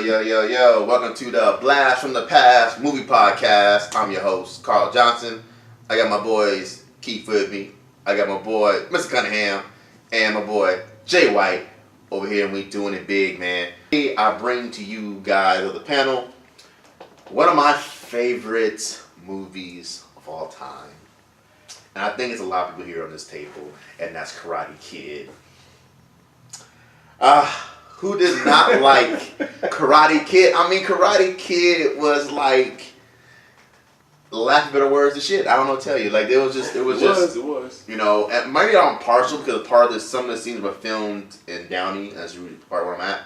Yo, welcome to the Blast from the Past movie podcast. I'm your host, Carl Johnson. I got my boys, Keith with me. I got my boy, Mr. Cunningham, and my boy, Jay White, over here, and we doing it big, man. I bring to you guys of the panel one of my favorite movies of all time. And I think it's a lot of people here on this table, and that's Karate Kid. Who did not like Karate Kid? I mean, Karate Kid was like, lack of better words, the shit. I don't know what to tell you. Like, it was. You know, and maybe I'm partial because part of this, some of the scenes were filmed in Downey, that's really part where I'm at,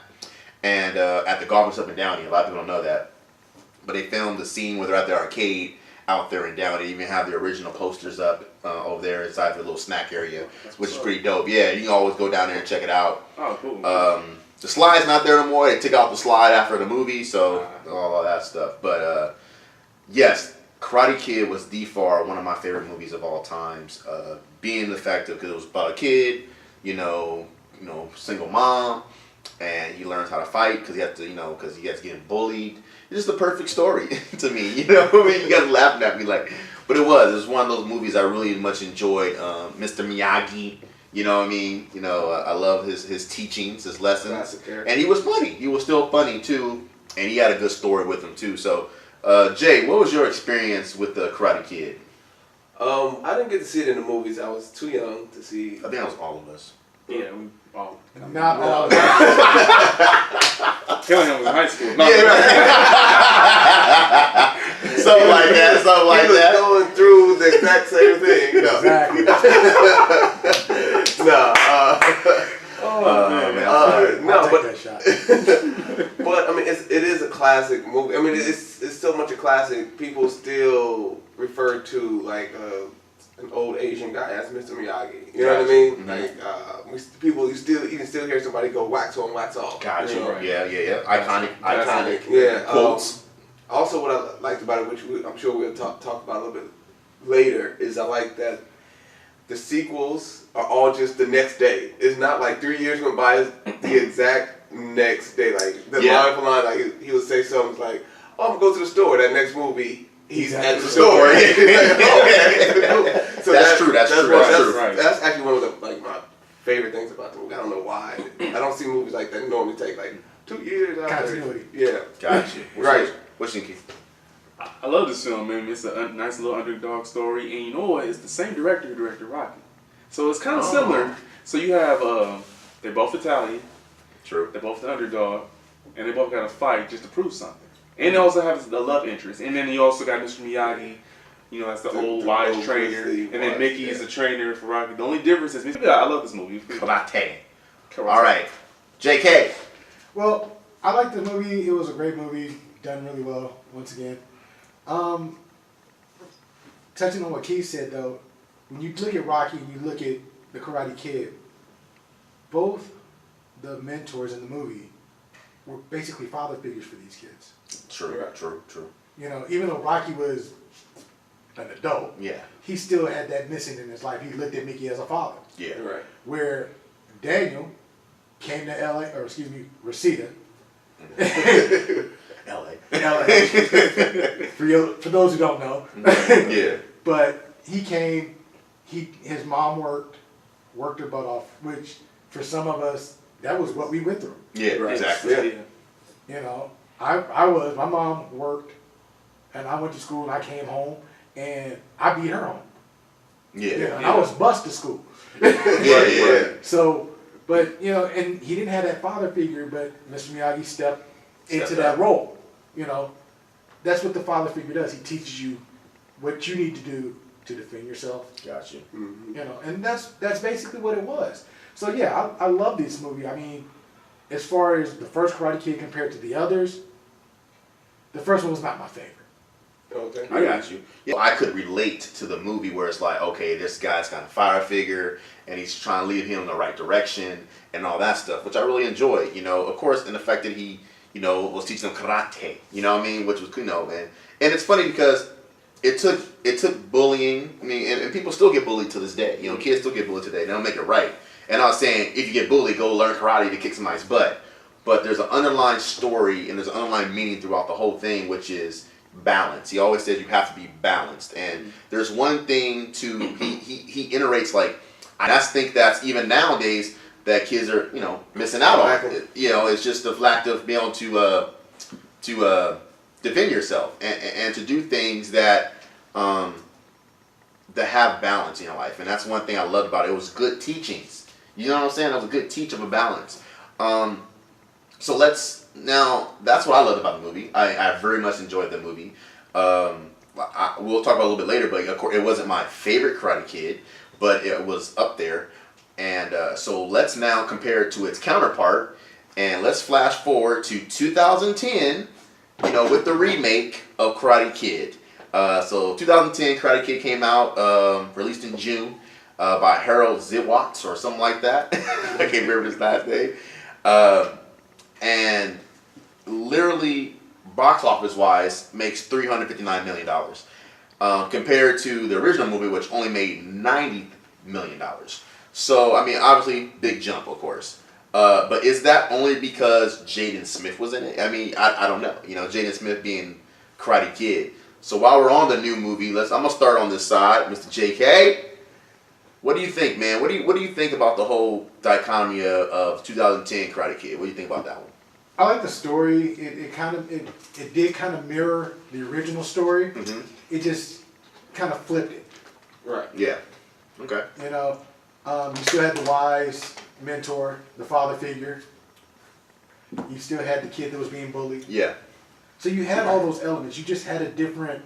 and at the golf club in Downey. A lot of people don't know that, but they filmed the scene where they're at the arcade out there in Downey. They even have the original posters up over there inside the little snack area, which is pretty dope. Yeah, you can always go down there and check it out. Oh, cool. The slide's not there no more. They took out the slide after the movie, so all of that stuff. But yes, Karate Kid was far one of my favorite movies of all times. Being the fact that because it was about a kid, single mom, and he learns how to fight because he has to, because he gets getting bullied. It's just the perfect story to me. You know what I mean? You guys laughing at me like, but it was one of those movies I really much enjoyed. Mr. Miyagi. You know what I mean? I love his teachings, his lessons. And he was funny. He was still funny, too. And he had a good story with him, too. So, Jay, what was your experience with the Karate Kid? I didn't get to see it in the movies. I was too young to see. I think that was all of us. Yeah, we all. Not all. Killing was in high school. No. Yeah, right. Something like that. He was going through the exact same thing. No. Exactly. No, but that shot. but I mean, it is a classic movie. I mean, it's so much a classic. People still refer to like an old Asian guy as Mr. Miyagi. You know what I mean? Mm-hmm. Like you can still hear somebody go wax on, wax off. Gotcha. You know? Yeah. Iconic. Yeah. Quotes. Also, what I liked about it, which I'm sure we'll talk about a little bit later, is I like that the sequels are all just the next day. It's not like 3 years went by, it's the exact next day. Like, the line for line, like, he would say something like, oh, I'm going to go to the store. That next movie, he's at the store. So that's true. That's actually one of the, my favorite things about the movie. I don't know why. I don't see movies like that normally take, 2 years. Continuity. Yeah. Gotcha. Right. What's your Keith? I love this film, man. It's a nice little underdog story, and you know what? It's the same director who directed Rocky, so it's kind of similar. So you have they're both Italian. True. They're both the underdog, and they both got to fight just to prove something. And they also have the love interest, and then you also got Mr. Miyagi. That's the old wise trainer, and then Mickey is the trainer for Rocky. The only difference is, I love this movie. Karate. All right, J.K. Well, I liked the movie. It was a great movie, done really well once again. Touching on what Keith said though, when you look at Rocky and you look at the Karate Kid, both the mentors in the movie were basically father figures for these kids. True. Even though Rocky was an adult, he still had that missing in his life. He looked at Mickey as a father. Yeah. Right. Where Daniel came to Reseda. LA. For those who don't know. Yeah. But he came, his mom worked her butt off, which for some of us, that was what we went through. Yeah, right. Exactly. Yeah. My mom worked, and I went to school, and I came home, and I beat her home. Yeah. And I was bused to school. Yeah. So, but, and he didn't have that father figure, but Mr. Miyagi stepped into that role. That's what the father figure does. He teaches you what you need to do to defend yourself. Gotcha. Mm-hmm. And that's basically what it was. So yeah, I love this movie. I mean, as far as the first Karate Kid compared to the others, the first one was not my favorite. Okay. I got you. Yeah, I could relate to the movie where it's like, okay, this guy's got a father figure and he's trying to lead him in the right direction and all that stuff, which I really enjoyed. Of course, in the fact that he was teaching them karate, which was, man. And it's funny because it took bullying, and people still get bullied to this day. Kids still get bullied today. They don't make it right. And I was saying, if you get bullied, go learn karate to kick somebody's butt. but there's an underlying story and there's an underlying meaning throughout the whole thing, which is balance. He always says you have to be balanced, and there's one thing to he iterates like, I just think that's even nowadays that kids are missing out on. It's just the fact of being able to defend yourself and to do things that have balance in your life, and that's one thing I loved about it. It was good teachings. You know what I'm saying? It was a good teach of a balance. So that's what I loved about the movie. I very much enjoyed the movie. We'll talk about it a little bit later, but of course it wasn't my favorite Karate Kid, but it was up there. And so let's now compare it to its counterpart, and let's flash forward to 2010, with the remake of Karate Kid. So 2010, Karate Kid came out, released in June, by Harold Zitwatts or something like that. I can't remember his last name. And literally, box office wise, makes $359 million. Compared to the original movie, which only made $90 million. So, I mean, obviously, big jump, of course. But is that only because Jaden Smith was in it? I mean, I don't know. Jaden Smith being Karate Kid. So while we're on the new movie, I'm gonna start on this side, Mr. JK. What do you think, man? What do you think about the whole dichotomy of 2010 Karate Kid? What do you think about that one? I like the story. It did kind of mirror the original story. Mm-hmm. It just kind of flipped it. Right. Yeah. Okay. You still had the wise mentor, the father figure. You still had the kid that was being bullied. Yeah. So you had all those elements. You just had a different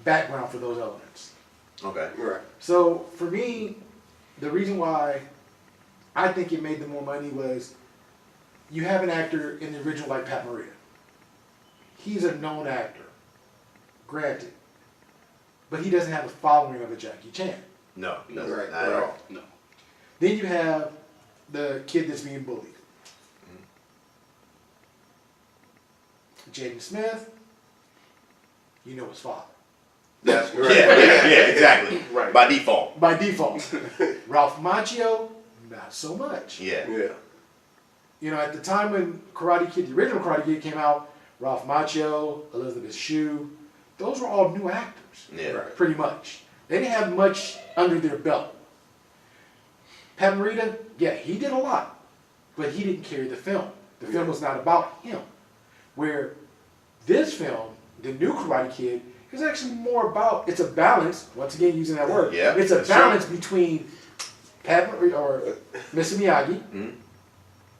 background for those elements. Okay. Right. So for me, the reason why I think it made the more money was you have an actor in the original like Pat Morita. He's a known actor, granted, but he doesn't have the following of a Jackie Chan. No, he doesn't. Right. Not at all. No. Then you have the kid that's being bullied. Jaden Smith, his father. That's right. Yeah, exactly. Right. By default. By default. Ralph Macchio, not so much. Yeah. Yeah. At the time when Karate Kid, the original Karate Kid came out, Ralph Macchio, Elizabeth Shue, those were all new actors. Yeah. Right. Pretty much. They didn't have much under their belt. Pat Morita, yeah, he did a lot, but he didn't carry the film. The film was not about him. Where this film, the new Karate Kid, is actually more about, it's a balance, once again using that word, Yeah, it's a that's balance between Pat Morita, or Mr. Miyagi,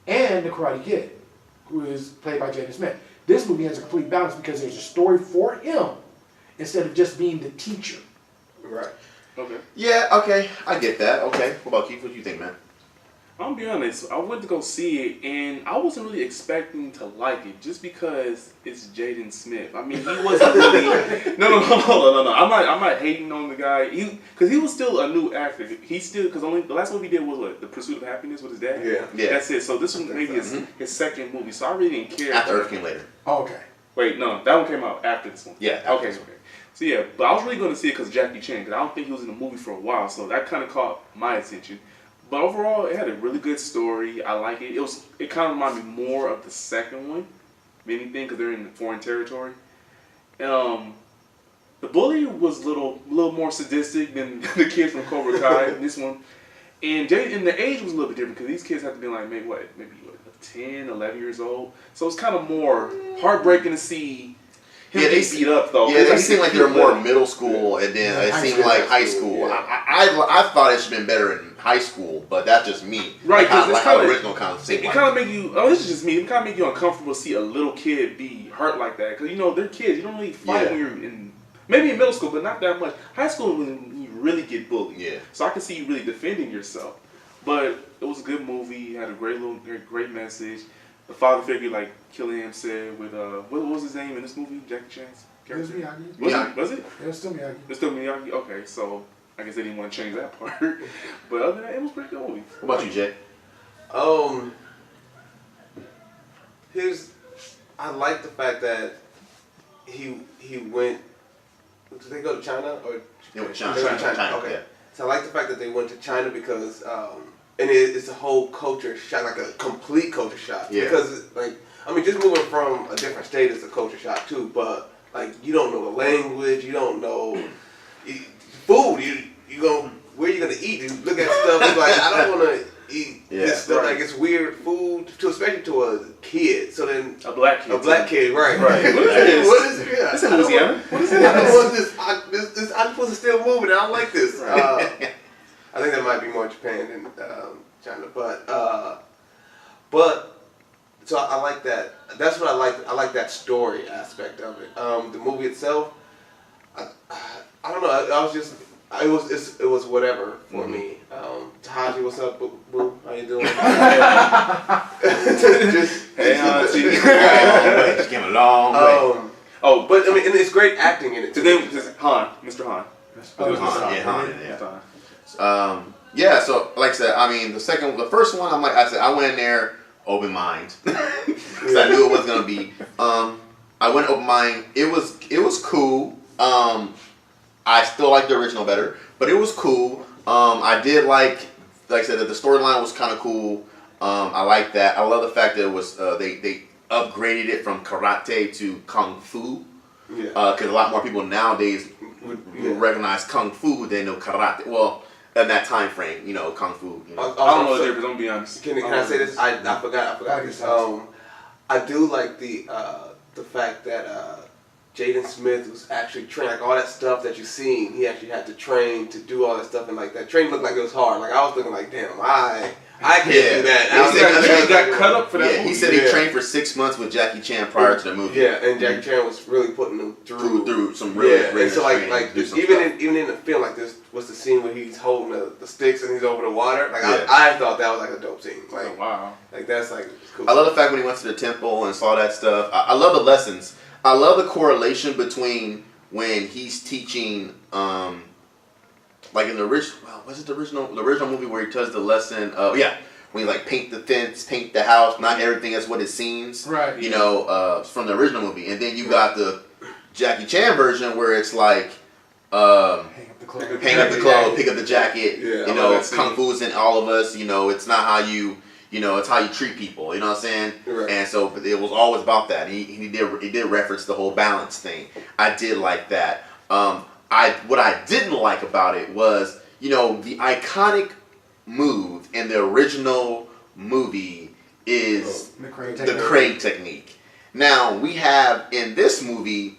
and the Karate Kid, who is played by Jaden Smith. This movie has a complete balance because there's a story for him instead of just being the teacher. Right. Okay. Yeah, okay. I get that. Okay. What about Keith? What do you think, man? I'm gonna be honest. I went to go see it, and I wasn't really expecting to like it, just because it's Jaden Smith. I mean, he wasn't really. No. I'm not hating on the guy. Because he was still a new actor. Because the last movie he did was what? The Pursuit of Happiness with his dad. Yeah. That's it. So this was maybe his second movie. So I really didn't care. After Earth came later. Oh, okay. Wait, no, that one came out after this one. Yeah. Okay. So yeah, but I was really going to see it because Jackie Chan, because I don't think he was in the movie for a while, so that kind of caught my attention. But overall, it had a really good story. I like it. It kind of reminded me more of the second one, if anything, because they're in foreign territory. The bully was a little more sadistic than the kids from Cobra Kai in this one. And the age was a little bit different because these kids have to be like maybe 10, 11 years old. So it's kind of more heartbreaking to see him get beat up though. Yeah, they seem like they're more middle school, and then it seemed like high school. Yeah. I thought it should have been better in high school, but that's just me. Right, because like how original kind of it kind of make you. Oh, this is just me. It kind of make you uncomfortable to see a little kid be hurt like that because they're kids. You don't really fight when you're in maybe in middle school, but not that much. High school when you really get bullied. Yeah. So I can see you really defending yourself. But it was a good movie. It had a great message. The father figure, like Killian said, with what was his name in this movie? Jackie Chan's It was character. Miyagi. Was it? It was still Miyagi. It's still Miyagi. Okay, so I guess they didn't want to change that part. But other than that, it was a pretty good movie. What about you, Jay? I like the fact that he went. Did they go to China or? Yeah, China. They went to China, Okay. yeah. So I like the fact that they went to China because and it's a whole culture shock, like a complete culture shock. Yeah. Because just moving from a different state is a culture shock too. But like, you don't know the language, you don't know food. You go where you gonna eat? You look at stuff. It's like, I don't want to eat this stuff. Like, it's weird food, especially to a kid. So then a black kid, right? What is this? What is it? Yeah. This in Louisiana. What is it? I don't want this. This octopus is still moving. I don't like this. I think that might be more Japan than China, but so I like that. That's what I like. I like that story aspect of it. The movie itself, I don't know. I was just. It was whatever for me. Tahaji, what's up, boo? How you doing? Hey, auntie. Just came a long way. But I mean, and it's great acting in it. His name is Han, Mr. Han. Han. Yeah. So like I said, I mean, the first one, I went in there open mind because I knew it was gonna be. I went open mind. It was cool. I still like the original better, but it was cool. I did like I said, that the storyline was kind of cool. I like that. I love the fact that it was they upgraded it from karate to kung fu. Yeah. Because a lot more people nowadays would recognize kung fu than know karate. Well, in that time frame, kung fu. I don't know the difference. I'm gonna be honest. Can I say this? I forgot this. I do like the fact that Jaden Smith was actually trained, like all that stuff that you've seen. He actually had to train to do all that stuff, and like that training looked like it was hard. Like I was looking like, damn, I can't do that. He got cut up for that movie. He said he trained for 6 months with Jackie Chan prior to the movie. Yeah, and Jackie Chan was really putting him through some really and so like even in the film, like this was the scene where he's holding the sticks and he's over the water. Like I thought that was like a dope scene. Like wow, like that's like cool. I love the fact when he went to the temple and saw that stuff. I love the lessons. I love the correlation between when he's teaching, like in the original, was it the original movie where he does the lesson? When he like paint the fence, paint the house. Not everything is what it seems. Right. From the original movie, and then you got the Jackie Chan version where it's like, hang up the clothes, pick up the jacket. Yeah, kung fu's in all of us. It's not how you. It's how you treat people. You know what I'm saying? Right. And so it was always about that. He did reference the whole balance thing. I did like that. What I didn't like about it was, the iconic move in the original movie is the crane technique. Now we have in this movie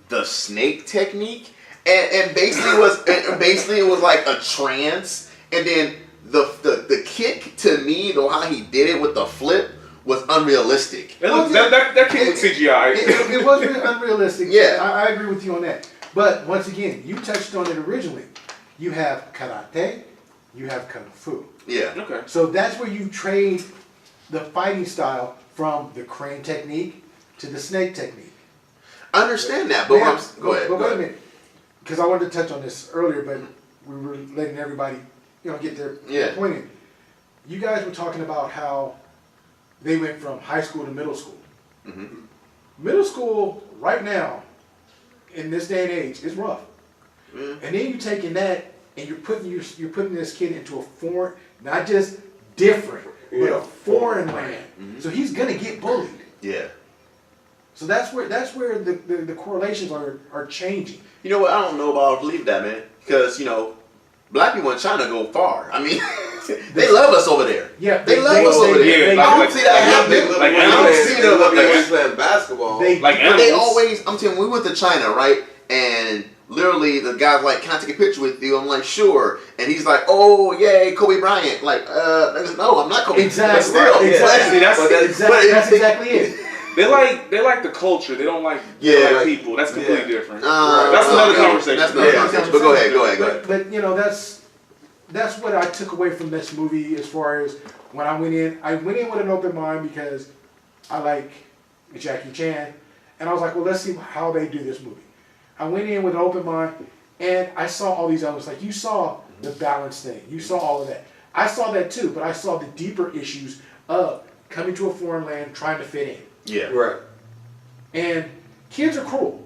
the snake technique, and basically it was like a trance, and then. The kick to me, though, how he did it with the flip was unrealistic. That kick was CGI. It was really unrealistic. Yeah, I agree with you on that. But once again, you touched on it originally. You have karate, you have kung fu. Yeah. Okay. So that's where you trade the fighting style from the crane technique to the snake technique. I understand that, but go ahead. But wait a minute, because I wanted to touch on this earlier, but we were letting everybody. Get their point in. You guys were talking about how they went from high school to middle school. Mm-hmm. Middle school right now, in this day and age, is rough. Mm-hmm. And then you're taking that and you're putting this kid into a foreign, not just different, but a foreign land. Mm-hmm. So he's gonna get bullied. Yeah. So that's where the correlations are changing. You know what? I don't know about believe that, man, because Black people in China go far. I mean, they love us over there. Yeah, they love us over there. I don't see that happening. I don't see them playing basketball. They always. I'm telling you, we went to China, right? And literally, the guy's like, "Can I take a picture with you?" I'm like, "Sure." And he's like, "Oh, yay, Kobe Bryant." Like, no, I'm not Kobe. Exactly. But still, exactly. That's exactly it. They like the culture. They don't like black people. That's completely different. That's another conversation. That's another conversation. But go ahead. But that's what I took away from this movie as far as when I went in. I went in with an open mind because I like Jackie Chan, and I was like, well, let's see how they do this movie. I went in with an open mind, and I saw all these elements. Like you saw the balance thing. You saw all of that. I saw that too, but I saw the deeper issues of coming to a foreign land, trying to fit in. Yeah. Right. And kids are cruel.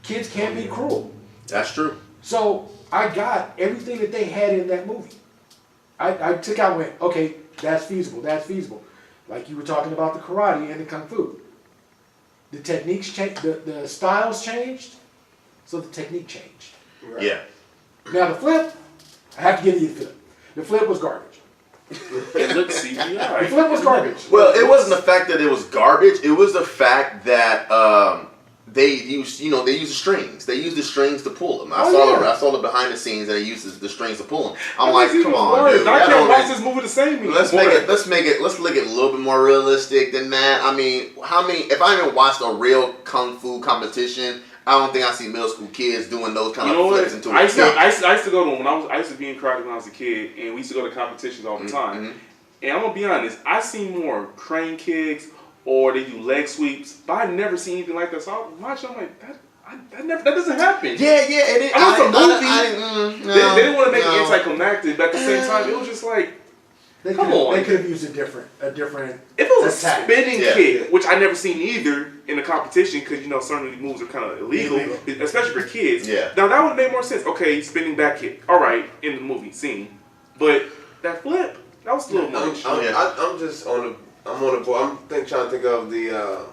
Kids can be cruel. That's true. So I got everything that they had in that movie. I took out and went, okay, that's feasible. Like you were talking about the karate and the kung fu. The techniques changed, the styles changed, so the technique changed. Right. Yeah. Now the flip, I have to give you the flip. The flip was garbage. It looked CGI. The flip was garbage. Well, it wasn't the fact that it was garbage. It was the fact that they used the strings. They used the strings to pull them. I saw the behind the scenes and they used the strings to pull them. I'm like, come on, dude. I can't watch this movie the same anymore. Let's make it. Let's make it a little bit more realistic than that. I mean, how many? If I even watched a real kung fu competition, I don't think I see middle school kids doing those kind of flips into it. I used to go to them I used to be in karate when I was a kid, and we used to go to competitions all the time. Mm-hmm. And I'm gonna be honest, I see more crane kicks or they do leg sweeps, but I never seen anything like that. So I'm watching, I'm like, that doesn't happen. Yeah, it is. I know it's a movie. They didn't want to make it anticlimactic, but at the same time, it was just like, come on. They could have used a different. If it was attack. a spinning kick, which I never seen either in a competition, because certain of these moves are kind of illegal, especially for kids. Yeah. Now that would make more sense. Okay, spinning back kick. All right, in the movie scene, but that flip, that was a little much. I'm just on the board. I'm trying to think of the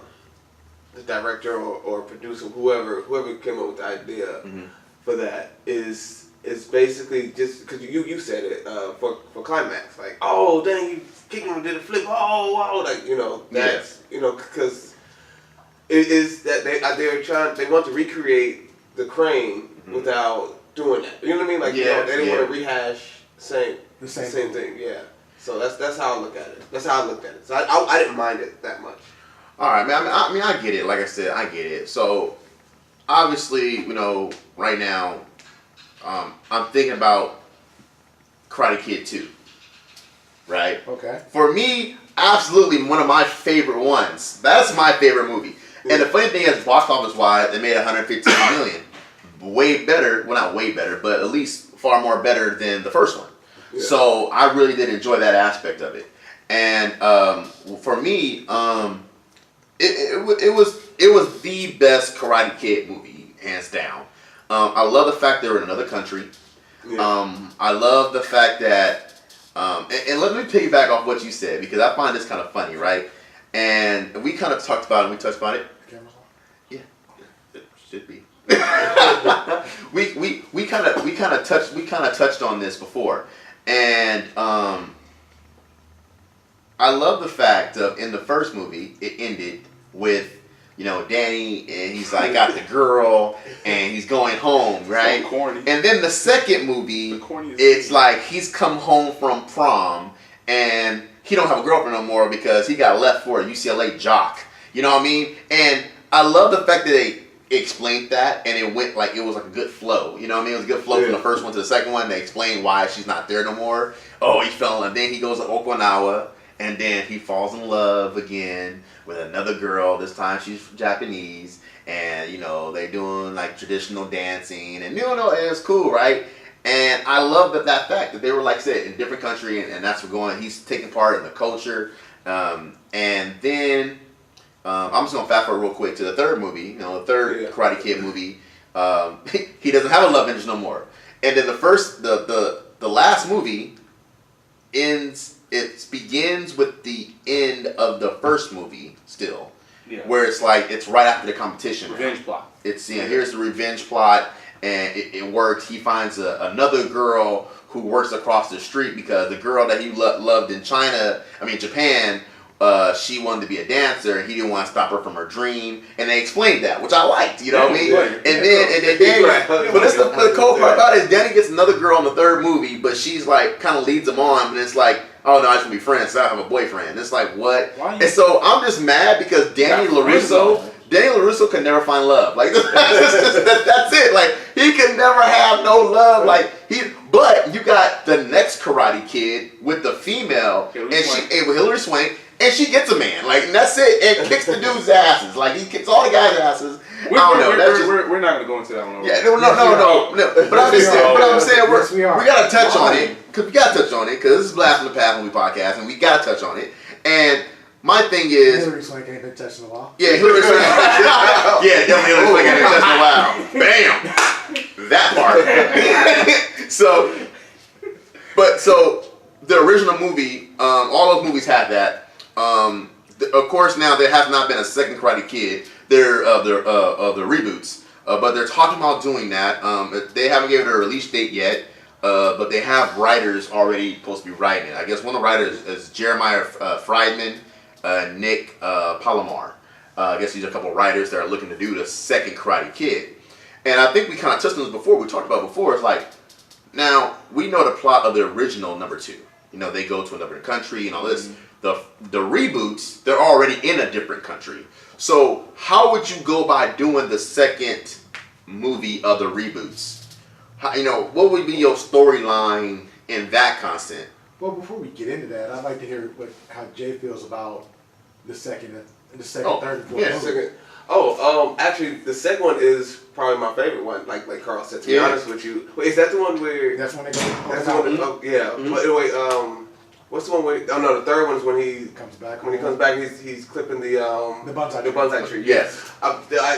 director or producer, whoever came up with the idea for that is basically just because you said it for climax, like, oh dang, you kicked him and did a flip, oh like that's because it is that they want to recreate the crane without doing that. You know what I mean? Like they didn't want to rehash the same thing. Yeah. So that's how I look at it. That's how I looked at it. So I didn't mind it that much. All right, man. I mean, I get it. Like I said, I get it. So, obviously, right now, I'm thinking about Karate Kid 2. Right? Okay. For me, absolutely one of my favorite ones. That's my favorite movie. Yeah. And the funny thing is, box office-wise, they made $115 million. Way better. Well, not way better, but at least far more better than the first one. Yeah. So, I really did enjoy that aspect of it. And for me, it was the best Karate Kid movie, hands down. I love the fact they were in another country. Yeah. I love the fact that, and let me piggyback off what you said, because I find this kind of funny, right? And we kind of talked about it. We touched on it. Yeah, it should be. we kind of touched on this before, and I love the fact of in the first movie it ended with Danny, and he's like got the girl and he's going home, right? So corny. And then the second movie, it's like he's come home from prom and he don't have a girlfriend no more because he got left for a UCLA jock. You know what I mean? And I love the fact that they explained that and it went like it was like a good flow. You know what I mean? It was a good flow from the first one to the second one. They explained why she's not there no more. Oh, he fell in. Then he goes to Okinawa. And then he falls in love again with another girl. This time she's Japanese. And, they doing like traditional dancing. And, it's cool, right? And I love that fact that they were, like I said, in a different country. And that's where going. He's taking part in the culture. And then I'm just going to fast forward real quick to the third movie. The third Karate Kid movie. He doesn't have a love interest no more. And then the last movie ends... It begins with the end of the first movie still, where it's like it's right after the competition. Revenge plot. It's here's the revenge plot, and it works. He finds another girl who works across the street because the girl that he loved in Japan, she wanted to be a dancer, and he didn't want to stop her from her dream. And they explained that, which I liked. You know what I mean? And then Danny, but the cool part about it is Danny gets another girl in the third movie, but she's like kind of leads him on, but it's like, oh no, I just want to be friends. So I have a boyfriend. And it's like what? And so I'm just mad because Danny LaRusso could never find love. Like that's it. Like he could never have no love. Like but you got the next Karate Kid with the female, with Hilary Swank. And she gets a man, like, and that's it, and kicks the dude's asses. Like, he kicks all the guys' asses. We're not going to go into that one. Yeah, no. But I'm saying, we got to touch on it, because this is Blast from the Past Movie Podcast, and we got to touch on it. And my thing is... Hilary Swank ain't been touched in a while. Yeah, Hilary Swank. Yeah, definitely Hilary Swank ain't been touched in a while. Bam! That part. So original movie, all those movies had that. Of course, now there has not been a second Karate Kid. They're the reboots, but they're talking about doing that. They haven't given it a release date yet, but they have writers already supposed to be writing it. I guess one of the writers is Jeremiah Friedman, Nick Palomar. I guess these are a couple of writers that are looking to do the second Karate Kid. And I think we kind of touched on this before. We talked about it before. It's like, now we know the plot of the original number 2. You know, they go to another country and all this. The reboots, they're already in a different country. So how would you go by doing the second movie of the reboots? How, you know, what would be your storyline in that constant? Well, before we get into that, I'd like to hear how Jay feels about the second, third, and fourth movie. Second. Actually, the second one is probably my favorite one. Like Carl said, to be honest with you. Wait, is that the one where? That's when they go. That's the one. Yeah. But wait, what's the one where? Oh no, the third one is when he comes back. When he comes back, he's clipping the bonsai tree. Yes.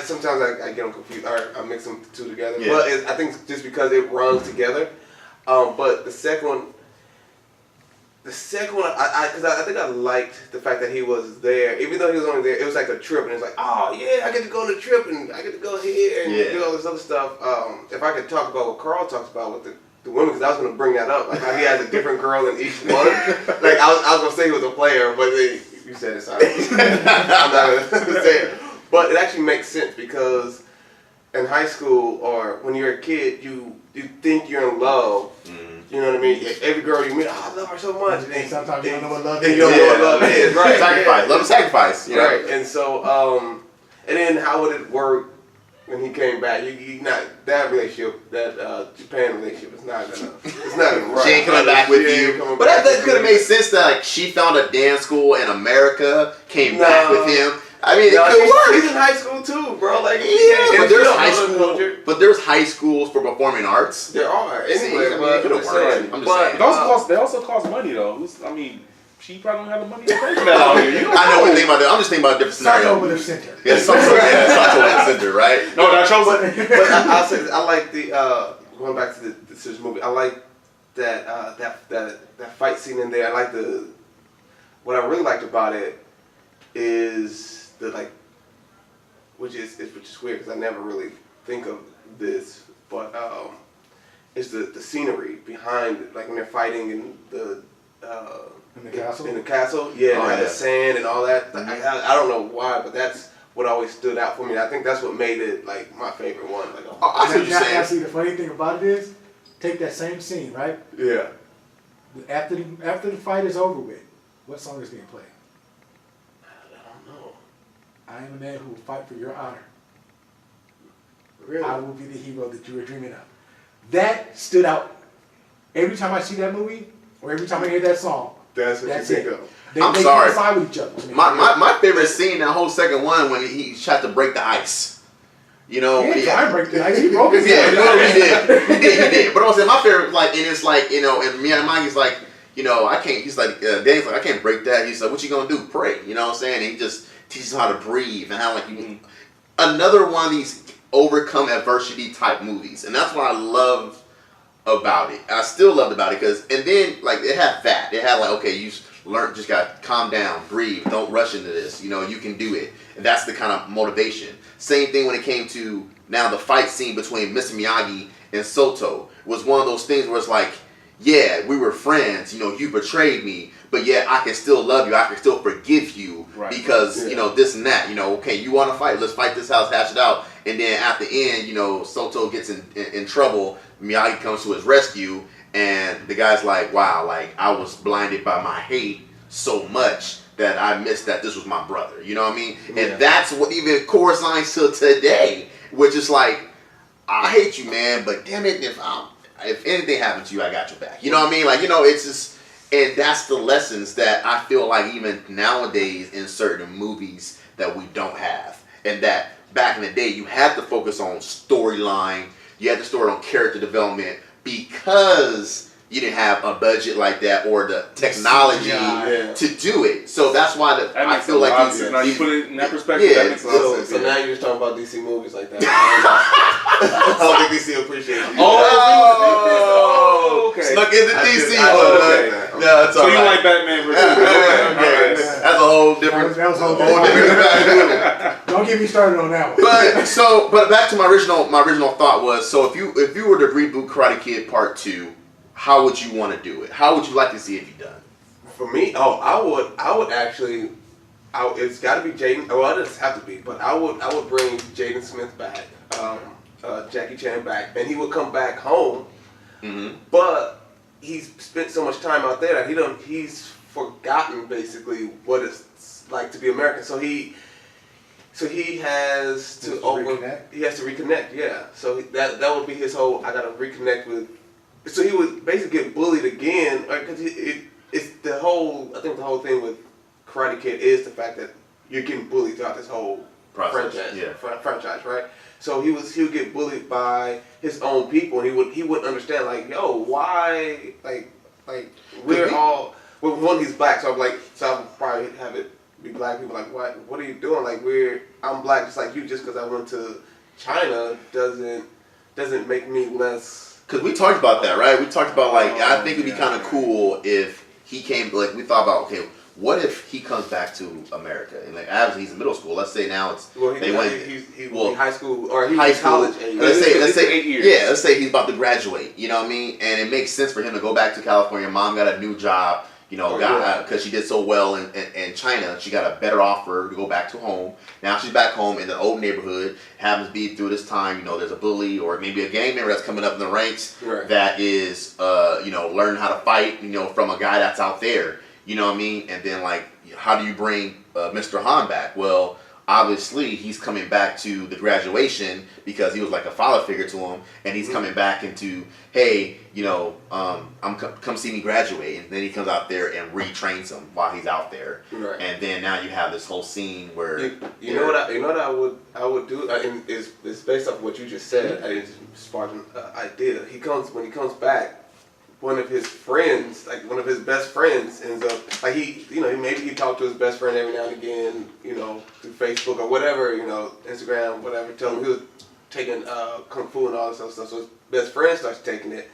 Sometimes I get them confused, or I mix them two together. Yeah. But I think it's just because it runs together. But the second one, because I think I liked the fact that he was there, even though he was only there. It was like a trip, and it's like, oh yeah, I get to go on a trip, and I get to go here and do all this other stuff. If I could talk about what Carl talks about with the women, because I was going to bring that up, like how he has a different girl in each one. Like I was going to say he was a player, but you said it, sorry. I'm not going to say it, but it actually makes sense because in high school or when you're a kid, you think you're in love. You know what I mean? Every girl you meet, I love her so much. And sometimes you don't know what love is. You don't know what love is, right? Sacrifice. Love and sacrifice. You know? Right. And so, and then how would it work when he came back? You not that relationship, that Japan relationship is not gonna work. She ain't coming back with you. But that could have made sense that like she found a dance school in America, came back with him. I mean, it could work. He's in high school too, bro. Like, but there's high schools for performing arts. There are. Anyway, it could have worked. I'm just saying. They also cost money though. I mean, she probably don't have the money to pay for that out here. I know what you think about that. I'm just thinking about a different scenario. Sato with a center. Yeah, Sato with a center, right? No, that's chosen. But I'll say I like the going back to this movie. I like that fight scene in there. I like what I really liked about it is which is weird because I never really think of this, but it's the scenery behind it, like when they're fighting in the castle. In the castle, the sand and all that. Mm-hmm. I don't know why, but that's what always stood out for me. I think that's what made it like my favorite one. Like, I see what you're saying. Actually, the funny thing about it is, take that same scene, right? Yeah. After the fight is over with, what song is being played? I am a man who will fight for your honor. Really? I will be the hero that you were dreaming of. That stood out. Every time I see that movie, or every time I hear that song, that's what you think of. They sorry. coincide with each other. My favorite scene, that whole second one, when he tried to break the ice. You know, he didn't try to break the ice. He broke his he did. But also, my favorite, like, and it's like, you know, and Miyamoto's like, you know, I can't. He's like, Danny's like, I can't break that. He's like, what you gonna do? Pray. You know what I'm saying? And he just teaches how to breathe and how like another one of these overcome adversity type movies, and that's what I love about it. I still loved about it because, and then like it had like, okay, you just gotta calm down, breathe, don't rush into this. You know, you can do it, and that's the kind of motivation. Same thing when it came to now the fight scene between Mr. Miyagi and Soto was one of those things where it's like, yeah, we were friends. You know, you betrayed me. But yet I can still love you. I can still forgive you because, you know, this and that. You know, okay, you want to fight. Let's fight this house, hash it out. And then at the end, you know, Soto gets in trouble. Miyagi comes to his rescue. And the guy's like, wow, like I was blinded by my hate so much that I missed that this was my brother. You know what I mean? Yeah. And that's what even corresponds to today, which is like, I hate you, man. But damn it, if anything happens to you, I got your back. You know what I mean? Like, you know, it's just... And that's the lessons that I feel like even nowadays in certain movies that we don't have. And that back in the day, you had to focus on storyline. You had to focus on character development because you didn't have a budget like that or the technology to do it. So that's why I feel like now you put it in that perspective. That makes a lot of sense. So now you're just talking about DC movies like that. I don't think DC appreciates you. Oh, okay. stuck in the DC one. Okay. No, it's So all you right. like Batman versus Okay. That's a whole different. That was a whole different. Don't get me started on that one. But back to my original thought was, so if you were to reboot Karate Kid Part 2, how would you want to do it? How would you like to see it be done? For me, I would actually, it's got to be Jaden. Well, it doesn't have to be, but I would bring Jaden Smith back, Jackie Chan back, and he would come back home. Mm-hmm. But he's spent so much time out there that he's forgotten basically what it's like to be American. So he has to reconnect? He has to reconnect. Yeah. So that would be his whole. I gotta reconnect with. So he would basically get bullied again, because it's the whole. I think the whole thing with Karate Kid is the fact that you're getting bullied throughout this whole franchise. Yeah. Franchise, right? So he would get bullied by his own people, and he wouldn't understand, like, yo, why, like we're all. Well, one, he's black, so I'll probably have it be black people like, what are you doing? Like, I'm black just like you. Just because I went to China doesn't make me less. Because we talked about that, right? We talked about, like, I think it'd be kind of cool if he came, like, we thought about, okay, what if he comes back to America? And, like, obviously he's in middle school. Let's say now it's, He's high school, or he's school, college age. Let's say 8 years. Yeah, let's say he's about to graduate, you know what I mean? And it makes sense for him to go back to California. Mom got a new job, you know, because she did so well in China. She got a better offer to go back to home. Now she's back home in the old neighborhood. Happens to be through this time, you know, there's a bully or maybe a gang member that's coming up in the ranks that is, you know, learning how to fight, you know, from a guy that's out there. You know what I mean? And then, like, how do you bring Mr. Han back? Well, obviously, he's coming back to the graduation because he was like a father figure to him, and he's coming back into, hey, you know, come see me graduate, and then he comes out there and retrains him while he's out there, and then now you have this whole scene where you know what I would do, and it's based off what you just said. I just sparked an idea. When he comes back. One of his friends, like one of his best friends, ends up like maybe he talked to his best friend every now and again, you know, through Facebook or whatever, you know, Instagram, whatever. Tell him he was taking kung fu and all this other stuff. So his best friend starts taking it,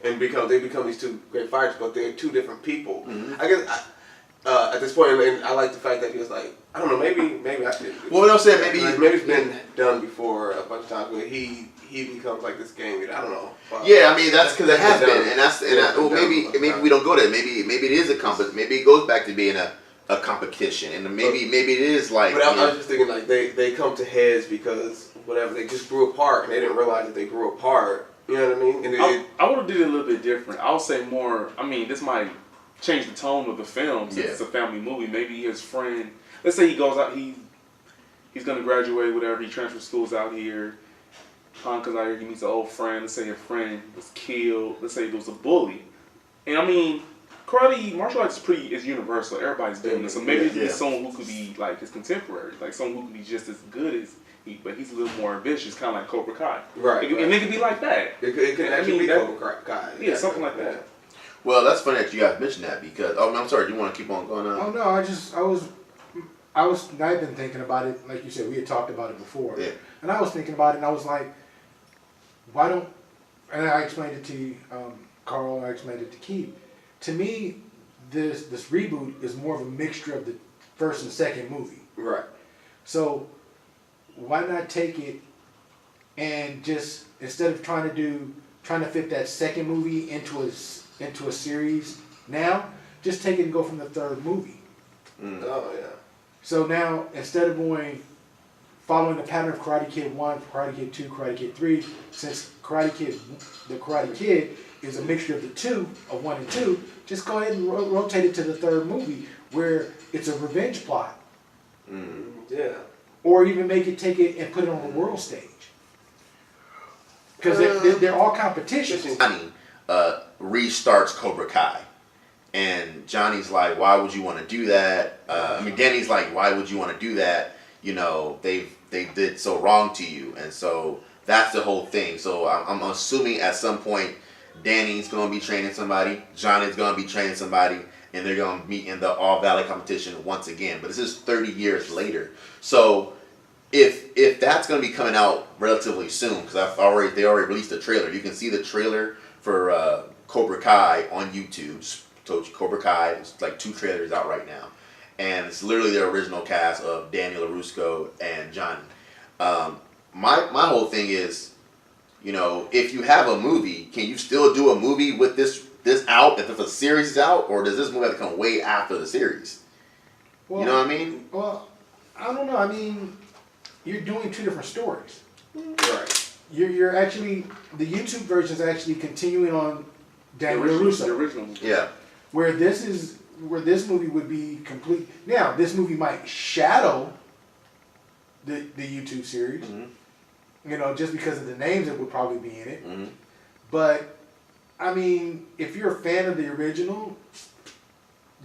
and they become these two great fighters, but they're two different people. I guess at this point, and I like the fact that he was like, I don't know, maybe I should. Well, I'm saying maybe it's been done before a bunch of times where he becomes like this game leader. I don't know. Yeah, I mean that's because it has been, and maybe we don't go there. Maybe it is a competition. Maybe it goes back to being a competition, and maybe it is like. But I was just thinking like they come to heads because whatever, they just grew apart and they didn't realize that they grew apart. You know what I mean? And I would have did it a little bit different. I would say more. I mean, this might change the tone of the film since it's a family movie. Maybe his friend. Let's say he goes out. He's gonna graduate. Whatever. He transfers schools out here. Han comes out here, he meets an old friend. Let's say your friend was killed. Let's say there was a bully. And I mean, martial arts is universal. Everybody's doing it. So maybe it could be someone who could be like his contemporary, like someone who could be just as good as he, but he's a little more ambitious, kind of like Cobra Kai. Right. And it could be like that. It could actually be Cobra Kai. Yeah, something like that. Well, that's funny that you guys mentioned that because I'm sorry. Do you want to keep on going on? Oh no, I've been thinking about it. Like you said, we had talked about it before. Yeah. And I was thinking about it, and I was like, why don't? And I explained it to Carl, and I explained it to Keith. To me, this reboot is more of a mixture of the first and second movie. Right. So why not take it and just instead of trying to fit that second movie into a series now, just take it and go from the third movie. Oh yeah. So now instead of following the pattern of Karate Kid 1, Karate Kid 2, Karate Kid 3, since the Karate Kid is a mixture of the two, of 1 and 2, just go ahead and rotate it to the third movie where it's a revenge plot. Yeah. Or even take it and put it on the world stage. Because they're all competitions. Johnny restarts Cobra Kai. And Johnny's like, why would you want to do that? Danny's like, why would you want to do that? You know, they did so wrong to you. And so that's the whole thing. So I'm assuming at some point Danny's going to be training somebody, Johnny's going to be training somebody, and they're going to meet in the All Valley competition once again. But this is 30 years later. So if that's going to be coming out relatively soon, because they already released the trailer. You can see the trailer for Cobra Kai on YouTube. Just told you Cobra Kai. It's like 2 trailers out right now, and it's literally the original cast of Daniel LaRusco and Johnny. My whole thing is, you know, if you have a movie, can you still do a movie with this out if a series is out, or does this movie have to come way after the series? Well, you know what I mean? Well, I don't know. I mean, you're doing 2 different stories. Right. You're actually, the YouTube version is actually continuing on Daniel LaRusso. The original movie. Yeah. Where this movie would be complete. Now, this movie might shadow the YouTube series. Mm-hmm. You know, just because of the names that would probably be in it. Mm-hmm. But I mean, if you're a fan of the original,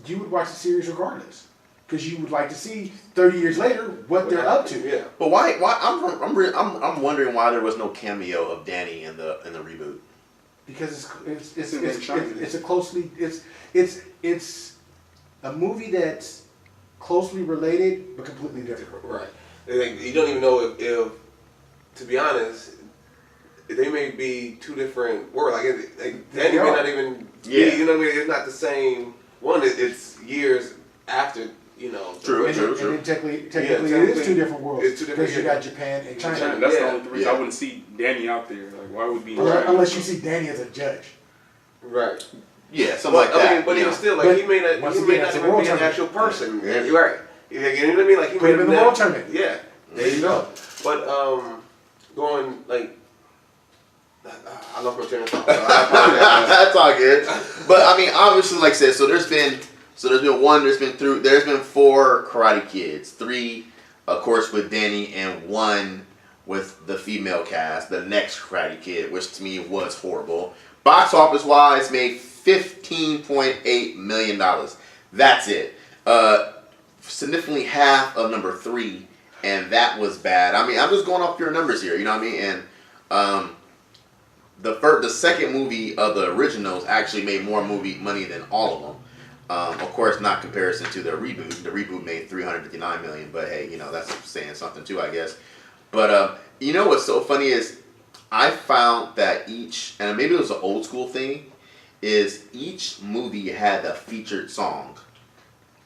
you would watch the series regardless, because you would like to see 30 years later what they're up to. Yeah. But why? I'm wondering why there was no cameo of Danny in the reboot. Because it's a closely it's a movie that's closely related but completely different. Right. You don't even know if to be honest, they may be 2 different worlds. Like Danny may not even be, you know what I mean? It's not the same one. It's years after, you know. True. And then technically it is 2 different worlds. It's 2 different, because you got Japan and China. That's the only reason I wouldn't see Danny out there. Like, why would be? Unless you see Danny as a judge. Right. Yeah, something like that. I mean, but even still, like, he may not even be an actual person. Yeah. You're right. You know what I mean? Like, he Put him in the not- world tournament. Yeah. There you go. But going like, I love my train of thought. So I apologize. That's all good. But I mean, obviously, like I said, there's been 4 Karate Kids, 3, of course, with Danny, and 1 with the female cast, the next Karate Kid, which to me was horrible. Box office wise, made $15.8 million. That's it. Significantly half of number 3, and that was bad. I mean, I'm just going off pure numbers here, you know what I mean? And the second movie of the originals actually made more money than all of them. Of course, not comparison to the reboot. The reboot made $359 million, but hey, you know, that's saying something too, I guess. But you know what's so funny is I found that and maybe it was an old school thing, is each movie had a featured song,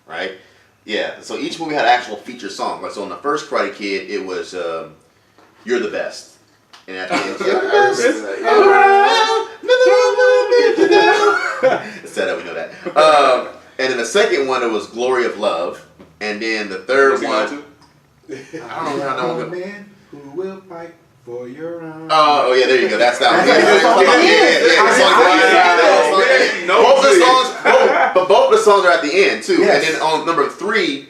right? Yeah, so each movie had an actual featured song. Like, so in the first Karate Kid, it was "You're the Best," and at the end, "You're the best." Set up, we know that. And then the second one, it was "Glory of Love," and then the third one. I don't know. Man who will fight for your honor. Oh yeah, there you go. That's that one. Both the songs, but both the songs are at the end too. Yes. And then on number 3,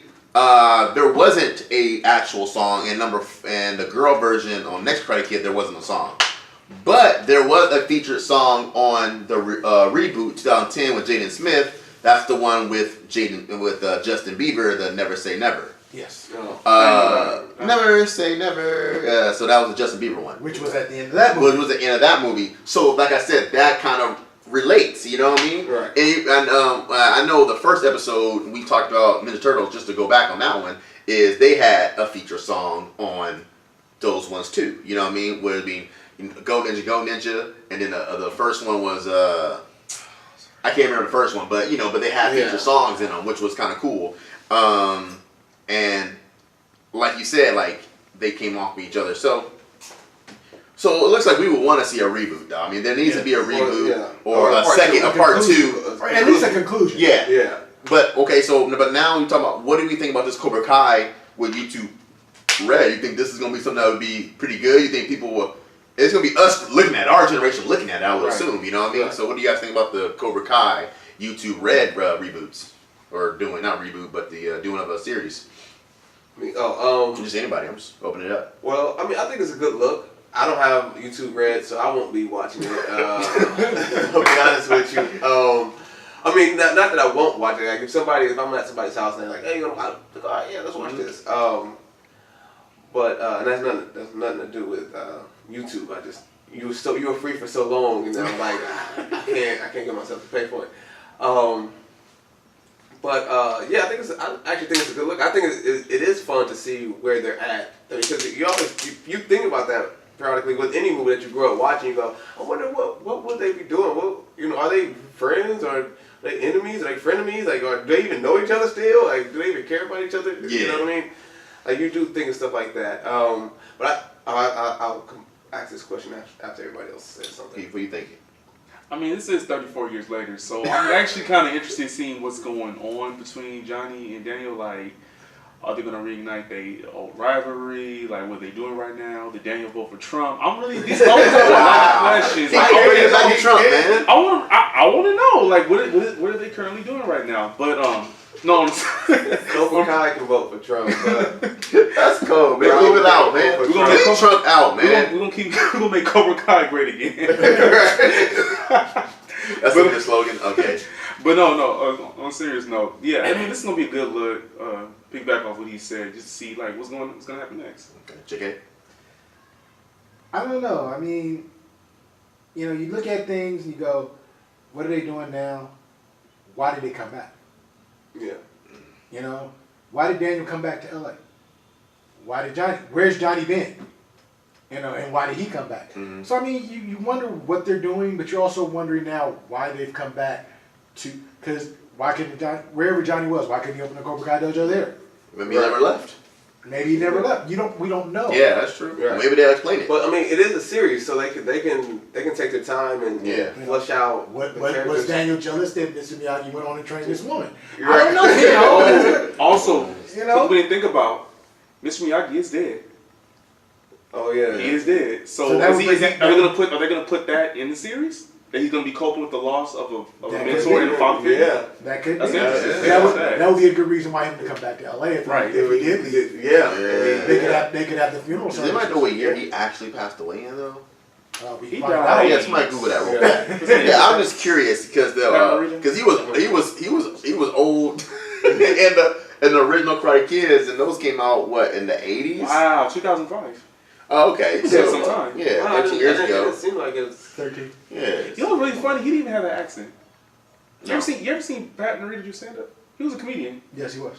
there wasn't a actual song, and the girl version on Next Karate Kid there wasn't a song, but there was a featured song on the reboot 2010 with Jaden Smith. That's the one with Justin Bieber, the Never Say Never. Yes. Never Say Never. So that was the Justin Bieber one. Which was at the end of that movie. Which was the end of that movie. So, like I said, that kind of relates, you know what I mean? Right. And I know the first episode we talked about Ninja Turtles, just to go back on that one, is they had a feature song on those ones too. You know what I mean? Where it being Go Ninja, and then the first one was I can't remember the first one, but they had feature songs in them, which was kind of cool. And like you said, like they came off of each other. So it looks like we would want to see a reboot, though. I mean, there needs to be a reboot or a part 2, or at least a conclusion. Yeah. But okay, but now we talk about what do we think about this Cobra Kai with YouTube Red? You think this is gonna be something that would be pretty good? You think people will? It's gonna be us looking at our generation looking at it, I would assume. You know what I mean? Right. So what do you guys think about the Cobra Kai YouTube Red reboots, or not reboot, but the doing of a series? Just anybody. I'm just opening it up. Well, I mean, I think it's a good look. I don't have YouTube Red, so I won't be watching it. I'll be honest with you. I mean, not that I won't watch it. Like if I'm at somebody's house and they're like, "Hey, you want to watch?" Yeah, let's watch this. But and that's nothing to do with YouTube. You were free for so long, and I'm like, I can't get myself to pay for it. But I actually think it's a good look. I think it is fun to see where they're at, because you think about that periodically with any movie that you grew up watching, you go, I wonder what would they be doing? What, are they friends or are they enemies? Are they frenemies? Like, do they even know each other still? Like, do they even care about each other? Yeah. You know what I mean? Like, you do think of stuff like that. But I'll ask this question after everybody else says something. What are you thinking? I mean, this is 34 years later, so I'm actually kind of interested in seeing what's going on between Johnny and Daniel. Like, are they going to reignite their old rivalry? Like, what are they doing right now? Did Daniel vote for Trump? I'm really, these are a lot of questions. Like, bring it back to Trump, man. I want to know, like, what are they currently doing right now? But, no, Cobra Kai can vote for Trump, but that's cool, man. Move it out, man. We're gonna make Trump out, man. We're gonna make Cobra Kai great again. That's a good slogan. Okay. But no. On a serious note, yeah. I mean, this is gonna be a good look. Piggyback off what he said, just to see like what's gonna happen next. Okay. JK. I don't know. I mean, you look at things and you go, what are they doing now? Why did they come back? Yeah. Why did Daniel come back to LA? Where's Johnny been? And why did he come back? Mm-hmm. So I mean, you wonder what they're doing, but you're also wondering now why they've come back because why couldn't wherever Johnny was, why couldn't he open a Cobra Kai dojo there? Maybe he never left. Maybe he never left. We don't know. Yeah, that's true. Right. Maybe they'll explain it. But I mean, it is a series, so they can take their time and flush out. Was Daniel jealous that Mr. Miyagi went on and trained this woman? Right. I don't know. Also, we didn't think about Mr. Miyagi is dead. Oh yeah, he is dead. So that are they gonna put that in the series? That he's gonna be coping with the loss of a mentor and a father figure? Yeah, that could That's be. interesting. That would be a good reason why him to come back to LA if Right. if he did leave. They could have the funeral Does service. anybody know what year he actually passed away in though? He find died. out. Yeah, somebody Google that real fast. Yeah, I'm just curious because he was old in the original Karate Kids, and those came out in the 80s. Wow, 2005. Oh, okay. So, some time. Yeah, 13 years ago. It seemed like it was 13. Yeah. You know what's really funny? He didn't even have that accent. You ever seen Pat Morita do stand up? He was a comedian. Yes, he was.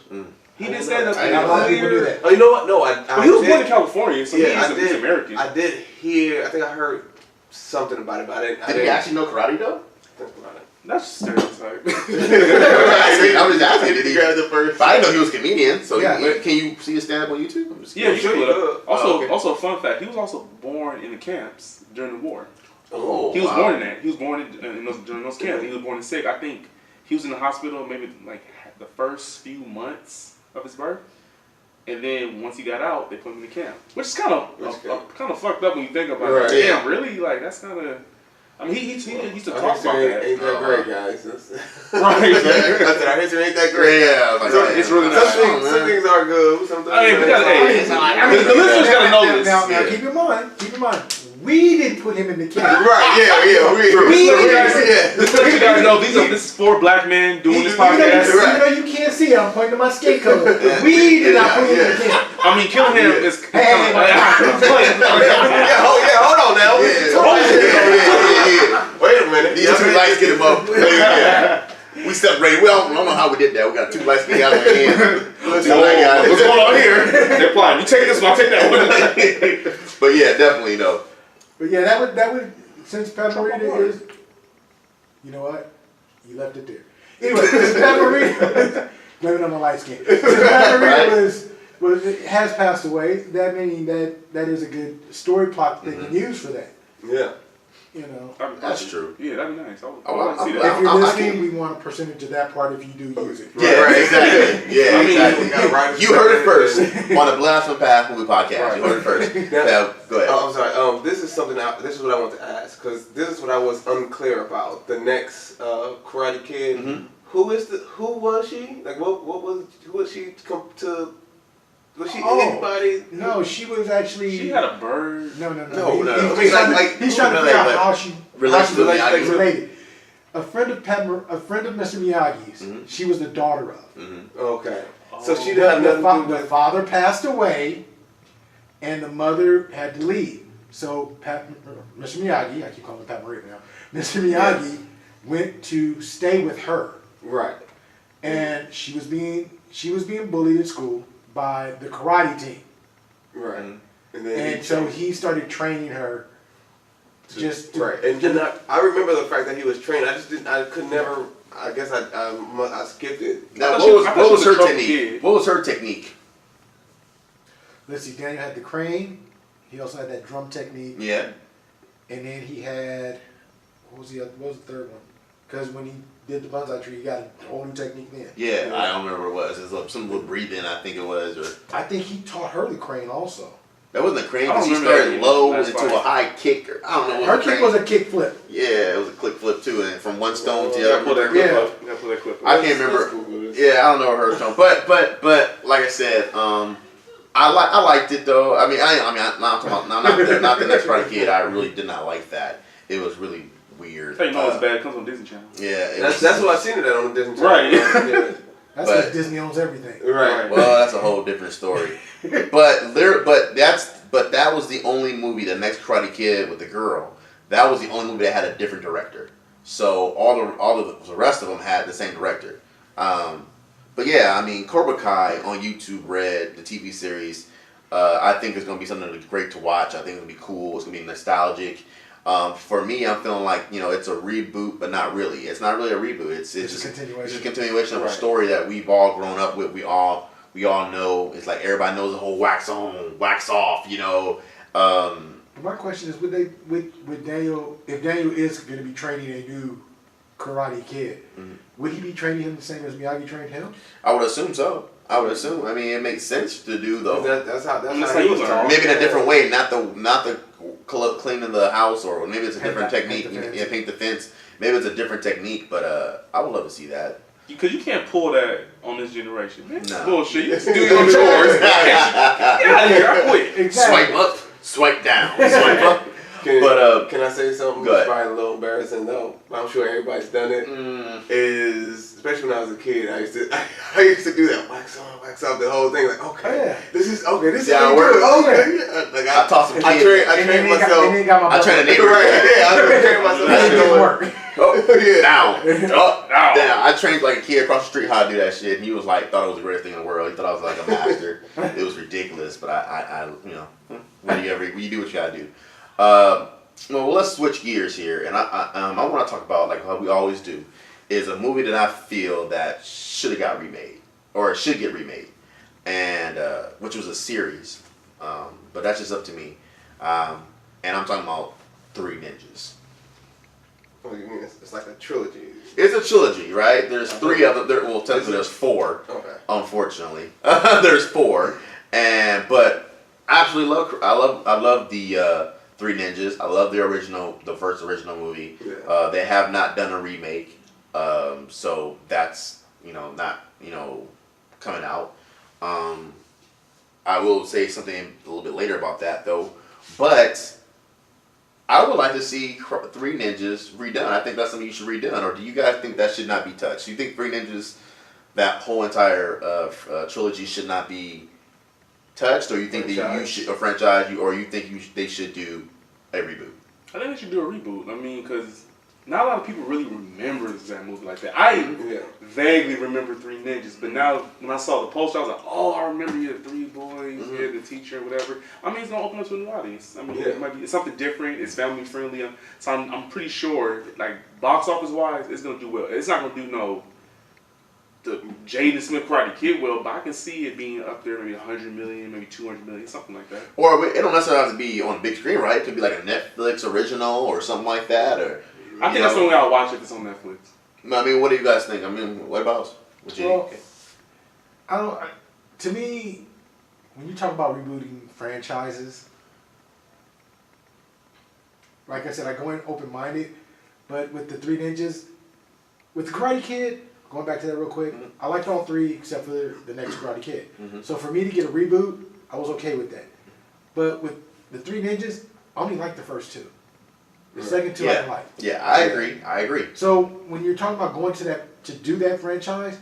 He did stand up. I know. A lot of people do that. Oh, you know what? No, But he was born in California, so he's American. I did hear. I think I heard something about it, but I didn't. Did he actually know karate though? think about it. That's a stereotype. I was asking, did he grab the first? But I didn't know he was a comedian, so Yeah. can you see his stand up on YouTube? I'm just Yeah, you Sure should you look. could. Also, a fun fact: he was also born in the camps during the war. Oh, He was wow. born in that. He was born during those camps. He was born in sick. I think he was in the hospital maybe like the first few months of his birth, and then once he got out, they put him in the camp, which is kind of fucked up when you think about Right. it. Yeah. Damn, really? Like that's kind of. I mean, he used to Our talk about history that. ain't that great, guys. Right. I said our history ain't that great. Yeah, like, It's really not. Some things are good. Sometimes I mean, we gotta, the listeners gotta know this. Now, keep in mind, we didn't put him in the camp. Right, yeah. This is what you gotta know. This is 4 black men doing this podcast. You can't see it. I'm pointing to my skate color. We did not put him in the camp. I mean, Killingham is. Hey, hold on now. Wait a minute. These 2 lights get him up. Yeah. We separated. I don't know how we did that. We got 2 lights getting out of the hand. What's going on here? They're flying. You take this one, I'll take that one. But yeah, definitely no. But yeah, that would since Pat Morita is, you know what? You left it there. Anyway, since Pat Morita, blame it on the light skin. Since Pat Morita has passed away, that meaning that is a good story plot that they can use for that. Yeah. You know. That's true. Yeah, that'd be nice. I would Oh, like to see I'm- that. If you're I listening, can- we want a percentage of that part if you do use it. Yeah, right, exactly. Yeah, I mean, exactly. You heard it first on the Blast from Past Movie Podcast. You heard it first. Now, go ahead. Oh, I'm sorry. This is something. This is what I want to ask because this is what I was unclear about. The next Karate Kid. Mhm. Who was she? Like who was she come to? Was she Oh. anybody? No, she was actually. She had a bird. No. No. He's I mean, he's trying to figure out how she Related to Miyagi. related. A friend of Mr. Miyagi's. Mhm. She was the daughter of. Okay. So she The, didn't have nothing to do the with. father passed away, and the mother had to leave. So Mr. Miyagi, I keep calling him Pat Morita now. Mr. Miyagi went to stay with her, Right. and she was being bullied at school by the karate team. Right. And so he started training her. Right, and then I remember the fact that he was trained. I could never. I guess I skipped it. Now, what was her technique? What was her technique? Let's see. Daniel had the crane. He also had that drum technique. Yeah. And then he had what was the third one? Because when he did the bonsai tree, he got a whole new technique then. Yeah, I don't remember what it was. It was some little breathing, I think it was, or I think he taught her the crane also. that wasn't a crane because he started low into a high kick. Or, I don't know. Her kick was a kick flip. Yeah, it was a click flip too, and from one stone to the other. Pull that clip up. You gotta pull that clip up. I can't remember. Yeah, I don't know her stone, but like I said, I liked it though. I mean, I'm talking about not the next Karate Kid. I really did not like that. It was really weird. Hey, you know it's bad. It comes on Disney Channel. Yeah, that's what I seen it on Disney Channel. Right. Yeah. That's because Disney owns everything. Right. Well, that's a whole different story. But that was the only movie, the next Karate Kid with the girl. That was the only movie that had a different director. So all of the rest of them had the same director. But yeah, I mean, Cobra Kai on YouTube, Red, the TV series. I think it's gonna be something that's great to watch. I think it's gonna be cool. It's gonna be nostalgic. For me, I'm feeling like it's a reboot, but not really. It's not really a reboot. It's just a continuation of a story that we've all grown up with. We all know. It's like everybody knows the whole wax on, wax off. My question is, would Daniel, if Daniel is going to be training a new Karate Kid, would he be training him the same as Miyagi trained him? I would assume so. I mean, it makes sense to do though. That's how he was taught. Maybe in a different way, not the cleaning the house, or maybe it's a different technique. Paint the fence. Maybe it's a different technique, but I would love to see that. Because you can't pull that on this generation. No. Bullshit. You do your chores. Get out of here. I quit. Exactly. Swipe up, swipe down, swipe up. Can I say something? Go ahead. It's probably a little embarrassing though. I'm sure everybody's done it. Is especially when I was a kid, I used to do that wax on, wax off, the whole thing. Like, okay, this is how you do it. Okay, like I taught some kids. I trained myself. I trained a neighbor. I trained myself. That didn't work. Down. I trained like a kid across the street how to do that shit, and he was like, thought it was the greatest thing in the world. He thought I was like a master. It was ridiculous, but I when you do what you gotta do. Well, let's switch gears here, and I want to talk about, like how we always do, is a movie that I feel that should have got remade, or should get remade, and which was a series, but that's just up to me, and I'm talking about Three Ninjas. Oh, you mean it's like a trilogy? It's a trilogy, right? There's three of them. Well, technically there's four. Okay. Unfortunately, there's four, but I absolutely I love the Three Ninjas. I love the first original movie. Yeah. They have not done a remake, so that's not coming out. I will say something a little bit later about that though, but I would like to see Three Ninjas redone. I think that's something you should redone. Or do you guys think that should not be touched? Do you think Three Ninjas, that whole entire trilogy, should not be touched, or you think that you should franchise, or you think they should do a reboot? I think they should do a reboot. I mean, because not a lot of people really remember that movie like that. I vaguely remember Three Ninjas, but now when I saw the poster, I was like, oh, I remember you had three boys, you had the teacher, whatever. I mean, it's gonna open up to a new audience. I mean, it might be, it's something different. It's family friendly. So I'm pretty sure, like box office wise, it's gonna do well. It's not gonna do the Jaden Smith Karate Kid well, but I can see it being up there, maybe 100 million, maybe 200 million, something like that. Or it don't necessarily have to be on a big screen, right? It could be like a Netflix original or something like that, or. I think that's the only way I'll watch it if it's on Netflix. I mean, what do you guys think? I mean, what about us? To me, when you talk about rebooting franchises, like I said, I go in open-minded, but with the Three Ninjas, with the Karate Kid, going back to that real quick, I liked all three except for the next Karate Kid. So for me to get a reboot, I was okay with that. But with the Three Ninjas, I only liked the first two. The second two I didn't like. Yeah, I agree. So when you're talking about going to do that franchise,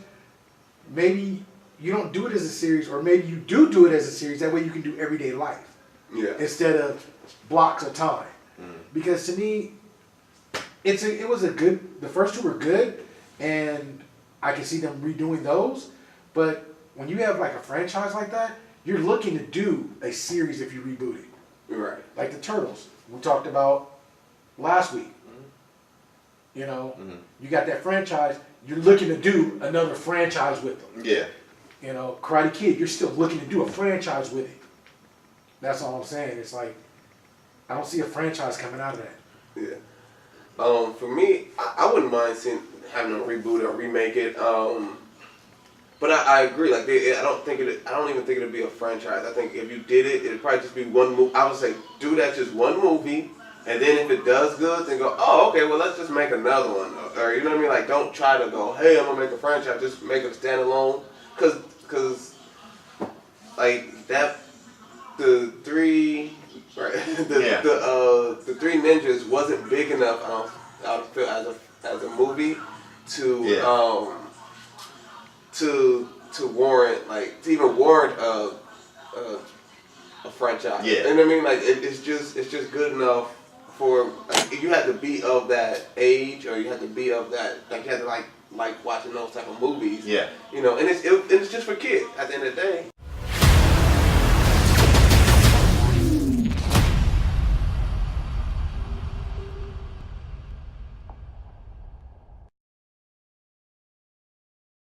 maybe you don't do it as a series, or maybe you do it as a series. That way you can do everyday life instead of blocks of time. Because to me, it was a good. The first two were good, and I can see them redoing those. But when you have like a franchise like that, you're looking to do a series if you reboot it. Right. Like the Turtles, we talked about last week. You know, you got that franchise, you're looking to do another franchise with them. Yeah. You know, Karate Kid, you're still looking to do a franchise with it. That's all I'm saying. It's like, I don't see a franchise coming out of that. Yeah. For me, I wouldn't mind having a reboot or remake it. But I agree. Like I don't even think it'd be a franchise. I think if you did it, it'd probably just be one movie. I would say do that just one movie, and then if it does good, then go, oh, okay, well let's just make another one. Or you know what I mean? Like don't try to go, hey, I'm gonna make a franchise. Just make a standalone. Cause like that, the three. Right. The Three Ninjas wasn't big enough. I don't feel as a movie to to even warrant a franchise. Yeah. You know what I mean? Like it's just good enough for you had to be of that age, or you had to be of that you had to like watching those type of movies. Yeah. You know, and it's just for kids at the end of the day.